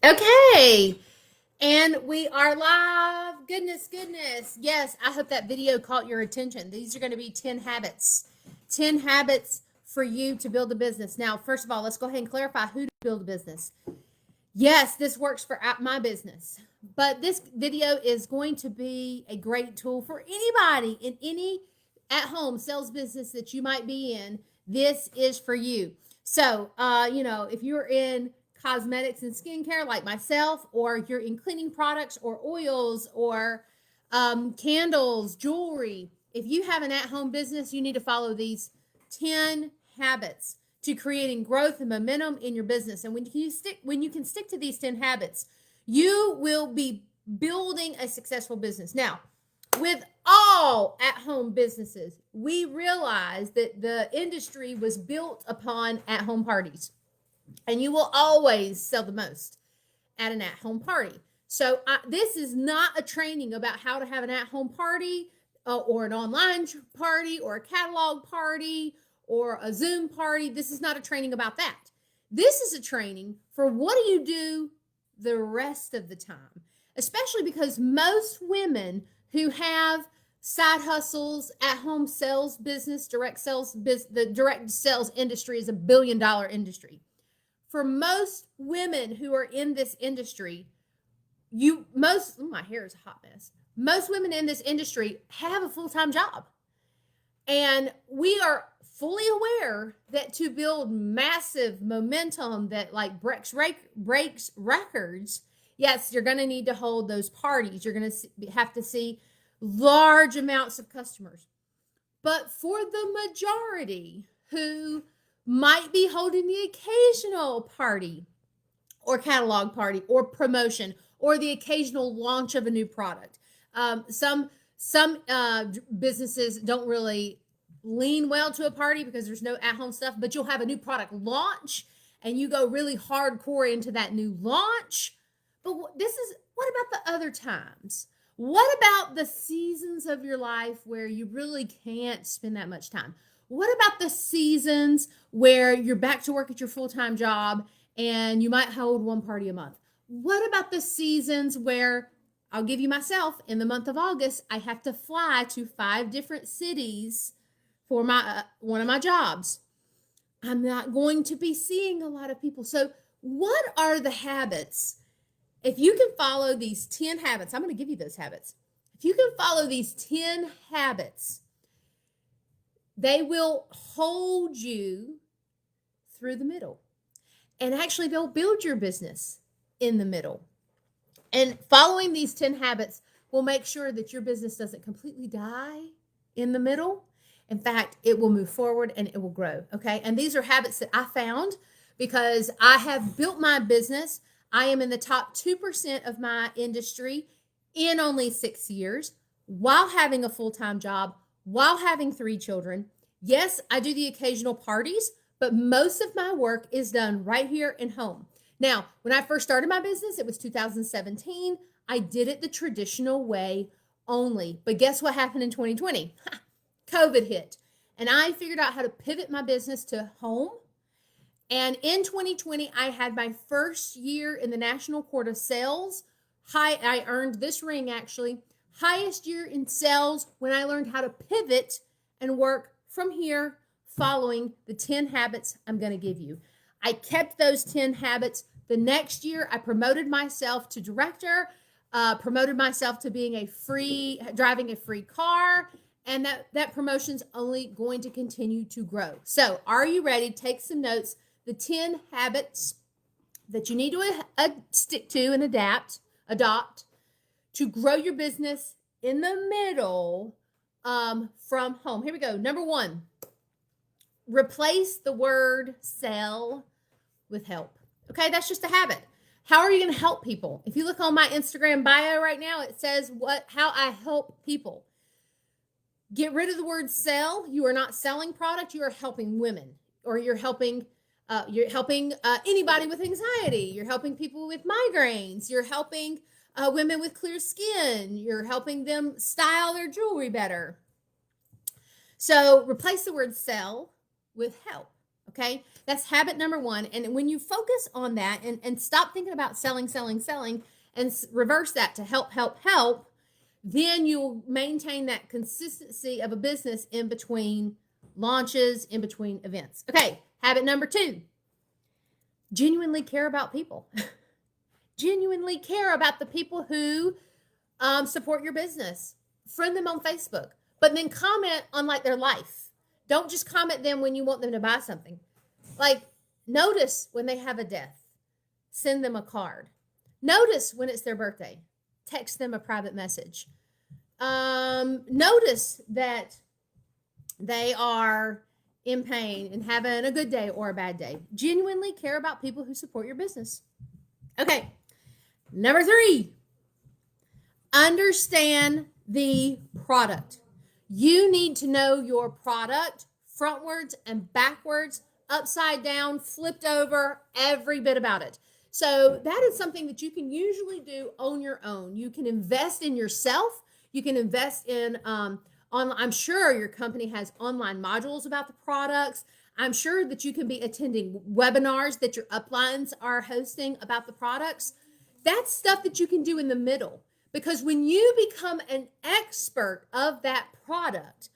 Okay, and we are live. Goodness, goodness. Yes, I hope that video caught your attention. These are going to be 10 habits. 10 habits for you to build a business. Now, first of all, let's go ahead and clarify who to build a business. Yes, this works for my business, but this video is going to be a great tool for anybody in any at home sales business that you might be in. This is for you. So, if you're in cosmetics and skincare like myself, or you're in cleaning products or oils or candles, jewelry, if you have an at home business, you need to follow these 10 habits to creating growth and momentum in your business. And when you can stick to these 10 habits, you will be building a successful business. Now, with all at-home businesses, we realize that the industry was built upon at-home parties. And you will always sell the most at an at-home party. So this is not a training about how to have an at-home party or an online party or a catalog party or a Zoom party. This is not a training about that. This is a training for what do you do the rest of the time, especially because most women who have side hustles, at-home sales business, the direct sales industry is $1 billion industry. For most women who are in this industry, my hair is a hot mess. Most women in this industry have a full-time job. And we are fully aware that to build massive momentum that like breaks records, yes, you're going to need to hold those parties. You're going to have to see large amounts of customers. But for the majority who might be holding the occasional party or catalog party or promotion or the occasional launch of a new product. Some businesses don't really lean well to a party because there's no at-home stuff, but you'll have a new product launch and you go really hardcore into that new launch. But what about the other times? What about the seasons of your life where you really can't spend that much time? What about the seasons where you're back to work at your full-time job and you might hold one party a month? What about the seasons where, I'll give you myself, in the month of August, I have to fly to 5 different cities for one of my jobs. I'm not going to be seeing a lot of people. So what are the habits? If you can follow these 10 habits, I'm going to give you those habits. If you can follow these 10 habits, they will hold you through the middle. And actually, they'll build your business in the middle. And following these 10 habits will make sure that your business doesn't completely die in the middle. In fact, it will move forward and it will grow. Okay. And these are habits that I found because I have built my business. I am in the top 2% of my industry in only 6 years while having a full-time job, while having 3 children. Yes, I do the occasional parties, but most of my work is done right here in home. Now, when I first started my business, it was 2017. I did it the traditional way only. But guess what happened in 2020? COVID hit. And I figured out how to pivot my business to home. And in 2020, I had my first year in the National Court of Sales. I earned this ring actually. Highest year in sales when I learned how to pivot and work from here following the 10 habits I'm going to give you. I kept those 10 habits. The next year, I promoted myself to director, promoted myself to being driving a free car, and that promotion's only going to continue to grow. So are you ready? Take some notes. The 10 habits that you need to stick to and adopt to grow your business in the middle from home. Here we go. Number 1, replace the word sell with help. Okay, that's just a habit. How are you going to help people? If you look on my Instagram bio right now, it says how I help people. Get rid of the word sell. You are not selling product. You are helping women, or you're helping anybody with anxiety. You're helping people with migraines. You're helping women with clear skin. You're helping them style their jewelry better. So replace the word sell with help. Okay. That's habit number one. And when you focus on that and stop thinking about selling, and reverse that to help, then you'll maintain that consistency of a business in between launches, in between events. Okay. Habit number two, genuinely care about people. Genuinely care about the people who support your business. Friend them on Facebook, but then comment on like their life. Don't just comment them when you want them to buy something. Like, notice when they have a death, send them a card. Notice when it's their birthday, text them a private message. Notice that they are in pain and having a good day or a bad day. Genuinely care about people who support your business. Okay. Number three, understand the product. You need to know your product frontwards and backwards, upside down, flipped over, every bit about it. So that is something that you can usually do on your own. You can invest in yourself. You can invest in I'm sure your company has online modules about the products. I'm sure that you can be attending webinars that your uplines are hosting about the products. That's stuff that you can do in the middle, because when you become an expert of that product,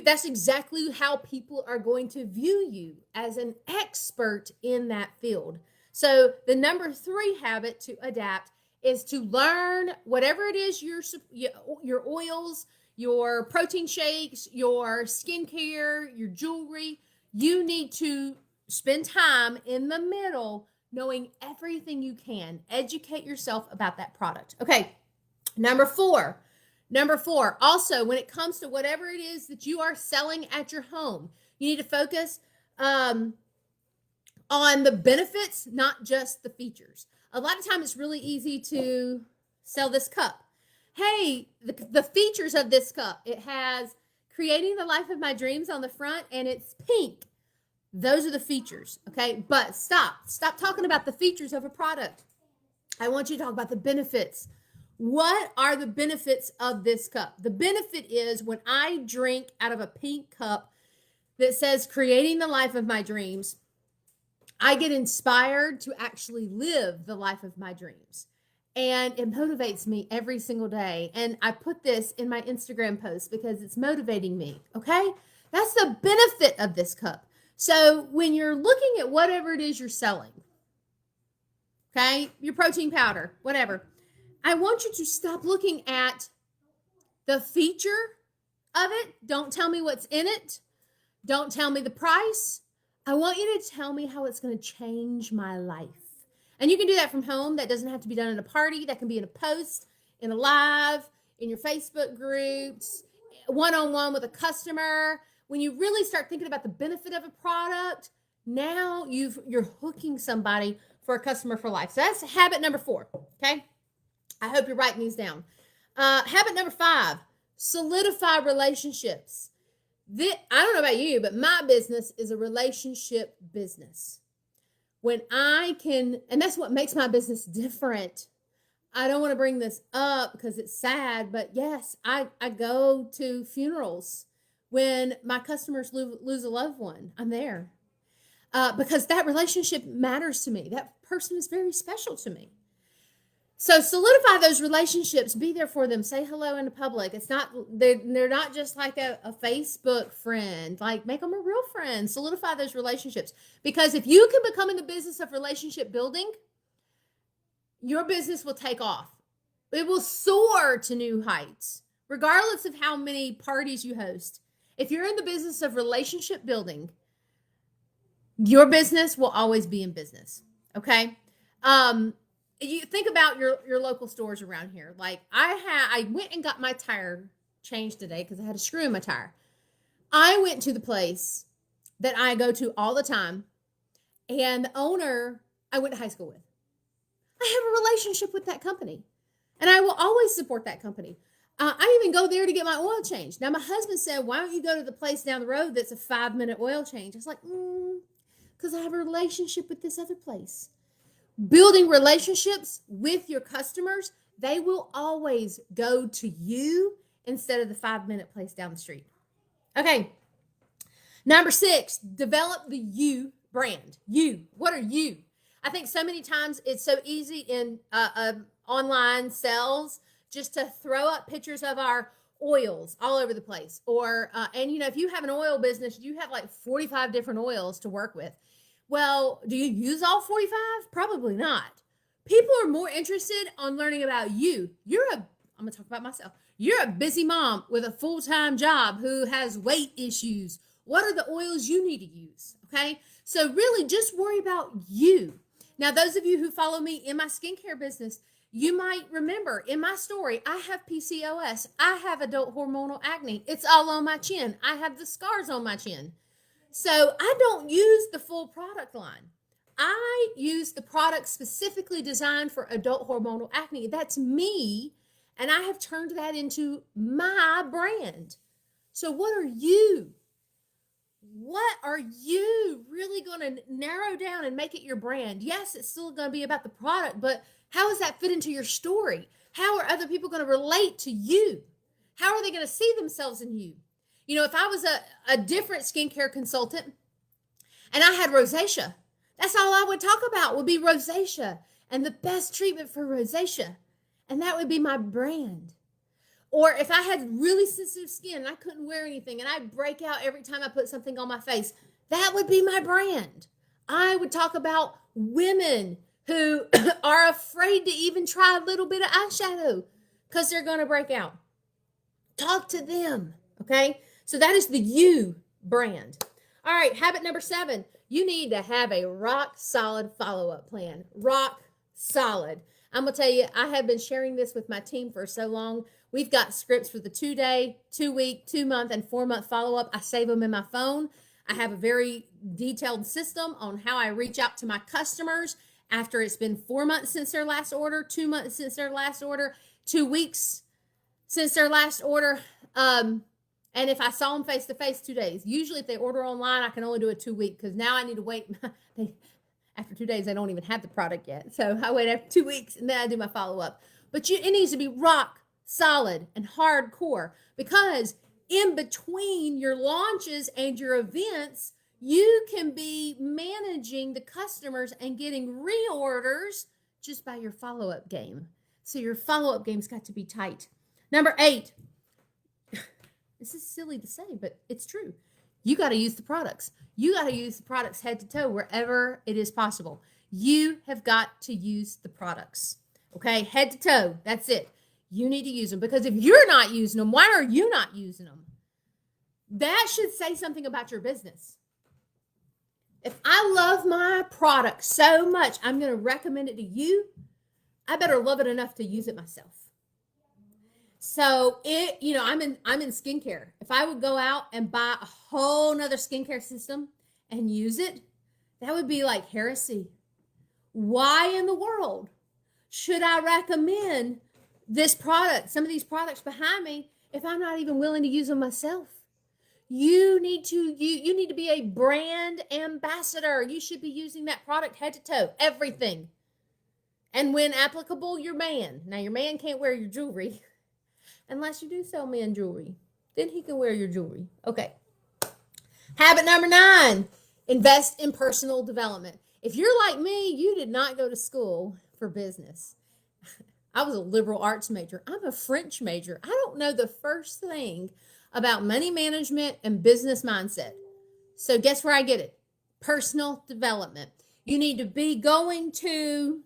that's exactly how people are going to view you, as an expert in that field. So the number three habit to adapt is to learn whatever it is your oils, your protein shakes, your skincare, your jewelry. You need to spend time in the middle knowing everything you can. Educate yourself about that product. Okay, number four. Also, when it comes to whatever it is that you are selling at your home, you need to focus on the benefits, not just the features. A lot of times it's really easy to sell this cup. Hey, the features of this cup, it has creating the life of my dreams on the front, and it's pink. Those are the features, okay? But stop talking about the features of a product. I want you to talk about the benefits. What are the benefits of this cup? The benefit is when I drink out of a pink cup that says creating the life of my dreams, I get inspired to actually live the life of my dreams. And it motivates me every single day. And I put this in my Instagram post because it's motivating me, okay? That's the benefit of this cup. So when you're looking at whatever it is you're selling, okay, your protein powder, whatever, I want you to stop looking at the feature of it. Don't tell me what's in it. Don't tell me the price. I want you to tell me how it's going to change my life. And you can do that from home. That doesn't have to be done in a party. That can be in a post, in a live, in your Facebook groups, one-on-one with a customer. When you really start thinking about the benefit of a product, now you're hooking somebody for a customer for life. So that's habit number 4, okay? I hope you're writing these down. Habit number 5, solidify relationships. I don't know about you, but my business is a relationship business. When I can, and that's what makes my business different. I don't want to bring this up because it's sad, but yes, I go to funerals. When my customers lose a loved one, I'm there because that relationship matters to me. That person is very special to me. So solidify those relationships. Be there for them. Say hello in the public. It's not they're not just like a Facebook friend. Like, make them a real friend. Solidify those relationships, because if you can become in the business of relationship building, your business will take off. It will soar to new heights, regardless of how many parties you host. If you're in the business of relationship building, your business will always be in business. Okay. You think about your local stores around here. Like I went and got my tire changed today because I had a screw in my tire. I went to the place that I go to all the time, and the owner I went to high school with. I have a relationship with that company, and I will always support that company. I even go there to get my oil changed. Now, my husband said, why don't you go to the place down the road that's a 5-minute oil change? I was like, because I have a relationship with this other place. Building relationships with your customers, they will always go to you instead of the 5-minute place down the street. Okay. Number 6, develop the you brand. You. What are you? I think so many times it's so easy in online sales just to throw up pictures of our oils all over the place. Or, and if you have an oil business, you have like 45 different oils to work with. Well, do you use all 45? Probably not. People are more interested on learning about you. I'm going to talk about myself. You're a busy mom with a full-time job who has weight issues. What are the oils you need to use? Okay. So really just worry about you. Now, those of you who follow me in my skincare business, you might remember in my story, I have PCOS. I have adult hormonal acne. It's all on my chin. I have the scars on my chin. So I don't use the full product line. I use the product specifically designed for adult hormonal acne. That's me. And I have turned that into my brand. So what are you? What are you really going to narrow down and make it your brand? Yes, it's still going to be about the product, but how does that fit into your story? How are other people going to relate to you? How are they going to see themselves in you? If I was a different skincare consultant and I had rosacea, that's all I would talk about would be rosacea and the best treatment for rosacea. And that would be my brand. Or if I had really sensitive skin and I couldn't wear anything and I'd break out every time I put something on my face, that would be my brand. I would talk about women who are afraid to even try a little bit of eyeshadow because they're going to break out. Talk to them, okay? So that is the you brand. All right, habit number 7, you need to have a rock solid follow-up plan. Rock solid. I'm going to tell you, I have been sharing this with my team for so long. We've got scripts for the 2-day, 2-week, 2-month, and 4-month follow-up. I save them in my phone. I have a very detailed system on how I reach out to my customers after it's been 4 months since their last order, 2 months since their last order, 2 weeks since their last order. And if I saw them face-to-face, 2 days. Usually if they order online, I can only do a 2-week because now I need to wait. After 2 days, I don't even have the product yet. So I wait after 2 weeks and then I do my follow-up. But it needs to be rock solid and hardcore because in between your launches and your events, you can be managing the customers and getting reorders just by your follow-up game. So your follow-up game's got to be tight. Number 8. This is silly to say, but it's true. You got to use the products. You got to use the products head to toe wherever it is possible. You have got to use the products. Okay, head to toe. That's it. You need to use them because if you're not using them, why are you not using them? That should say something about your business. If I love my product so much, I'm going to recommend it to you. I better love it enough to use it myself. So I'm in skincare. If I would go out and buy a whole nother skincare system and use it, that would be like heresy. Why in the world should I recommend this product, some of these products behind me, if I'm not even willing to use them myself? You need to be a brand ambassador. You should be using that product head to toe, everything. And when applicable, your man. Now, your man can't wear your jewelry unless you do sell men jewelry. Then he can wear your jewelry. Okay. Habit number 9, invest in personal development. If you're like me, you did not go to school for business. I was a liberal arts major. I'm a French major. I don't know the first thing about money management and business mindset. So guess where I get it? Personal development. You need to be going to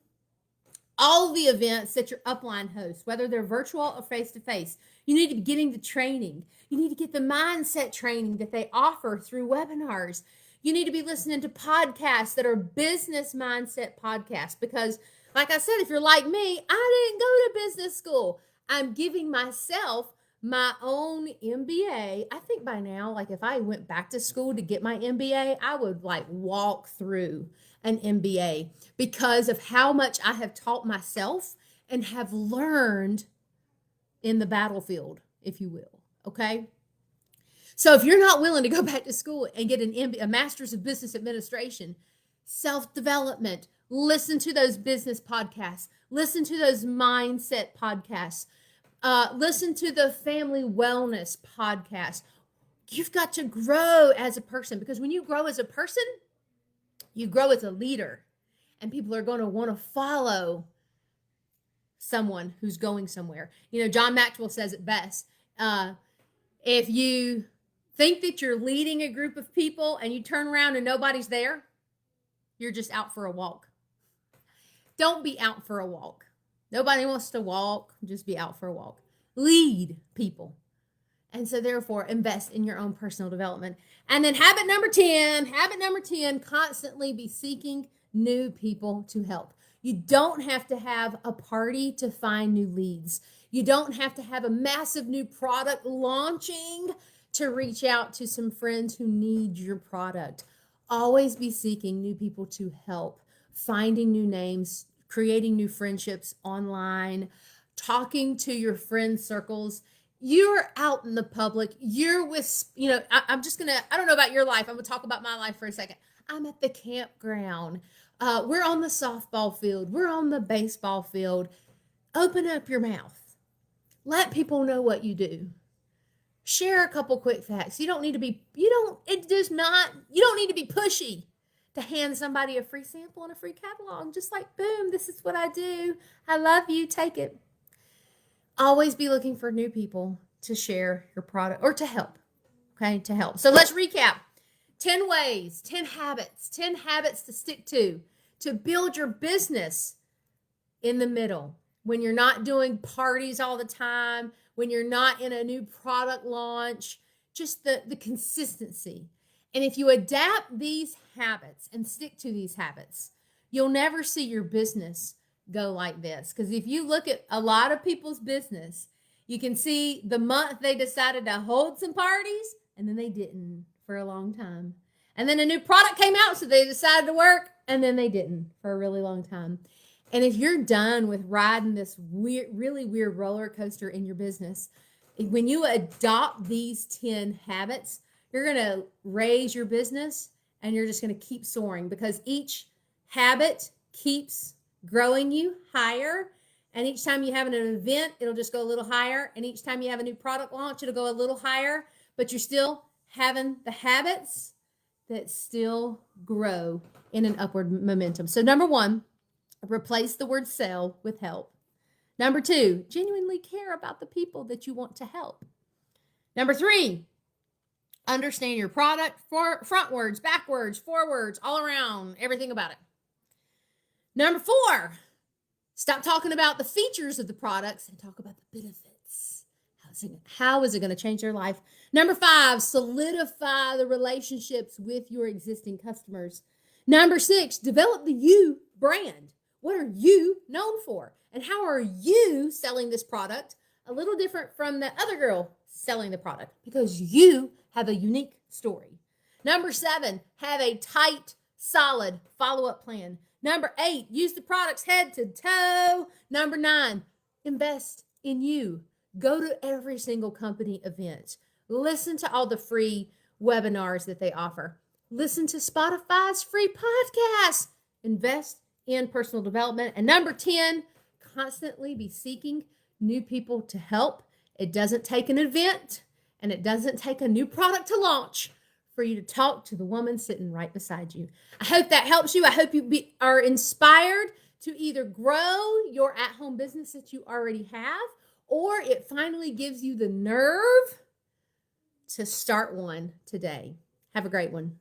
all the events that your upline hosts, whether they're virtual or face-to-face. You need to be getting the training. You need to get the mindset training that they offer through webinars. You need to be listening to podcasts that are business mindset podcasts because, like I said, if you're like me, I didn't go to business school. I'm giving myself my own MBA. I think by now, like if I went back to school to get my MBA, I would like walk through an MBA because of how much I have taught myself and have learned in the battlefield, if you will. Okay. So if you're not willing to go back to school and get a master's of business administration, self-development, listen to those business podcasts, listen to those mindset podcasts, listen to the family wellness podcast, You've got to grow as a person, because when you grow as a person, you grow as a leader, and people are going to want to follow someone who's going somewhere. John Maxwell says it best. If you think that you're leading a group of people and you turn around and nobody's there, you're just out for a walk. Don't be out for a walk. Nobody wants to walk. Just be out for a walk. Lead people. And so therefore, invest in your own personal development. And then habit number 10, constantly be seeking new people to help. You don't have to have a party to find new leads. You don't have to have a massive new product launching to reach out to some friends who need your product. Always be seeking new people to help, finding new names, creating new friendships online, talking to your friend circles. You're out in the public. You're with, I don't know about your life. I'm going to talk about my life for a second. I'm at the campground. We're on the softball field. We're on the baseball field. Open up your mouth. Let people know what you do. Share a couple quick facts. You don't need to be pushy to hand somebody a free sample and a free catalog. Just like, boom, this is what I do. I love you. Take it. Always be looking for new people to share your product or to help. Okay, to help. So let's recap. 10 ways, 10 habits to stick to build your business in the middle. When you're not doing parties all the time, when you're not in a new product launch, just the consistency. And if you adapt these habits and stick to these habits, you'll never see your business go like this. Because if you look at a lot of people's business, you can see the month they decided to hold some parties, and then they didn't for a long time. And then a new product came out, so they decided to work, and then they didn't for a really long time. And if you're done with riding this really weird roller coaster in your business, when you adopt these 10 habits, you're going to raise your business, and you're just going to keep soaring, because each habit keeps growing you higher. And each time you have an event, it'll just go a little higher. And each time you have a new product launch, it'll go a little higher. But you're still having the habits that still grow in an upward momentum. So number 1, replace the word sell with help. Number 2, genuinely care about the people that you want to help. Number 3, understand your product, frontwards, backwards, forwards, all around, everything about it. Number 4, stop talking about the features of the products and talk about the benefits. How is it going to change their life? Number 5, solidify the relationships with your existing customers. Number 6, develop the you brand. What are you known for? And how are you selling this product a little different from the other girl selling the product? Because you have a unique story. Number 7, have a tight, solid follow-up plan. Number 8, use the products head to toe. Number 9, invest in you. Go to every single company event. Listen to all the free webinars that they offer. Listen to Spotify's free podcasts. Invest in personal development. And number 10, constantly be seeking new people to help. It doesn't take an event, and it doesn't take a new product to launch for you to talk to the woman sitting right beside you. I hope that helps you. I hope you are inspired to either grow your at-home business that you already have, or it finally gives you the nerve to start one today. Have a great one.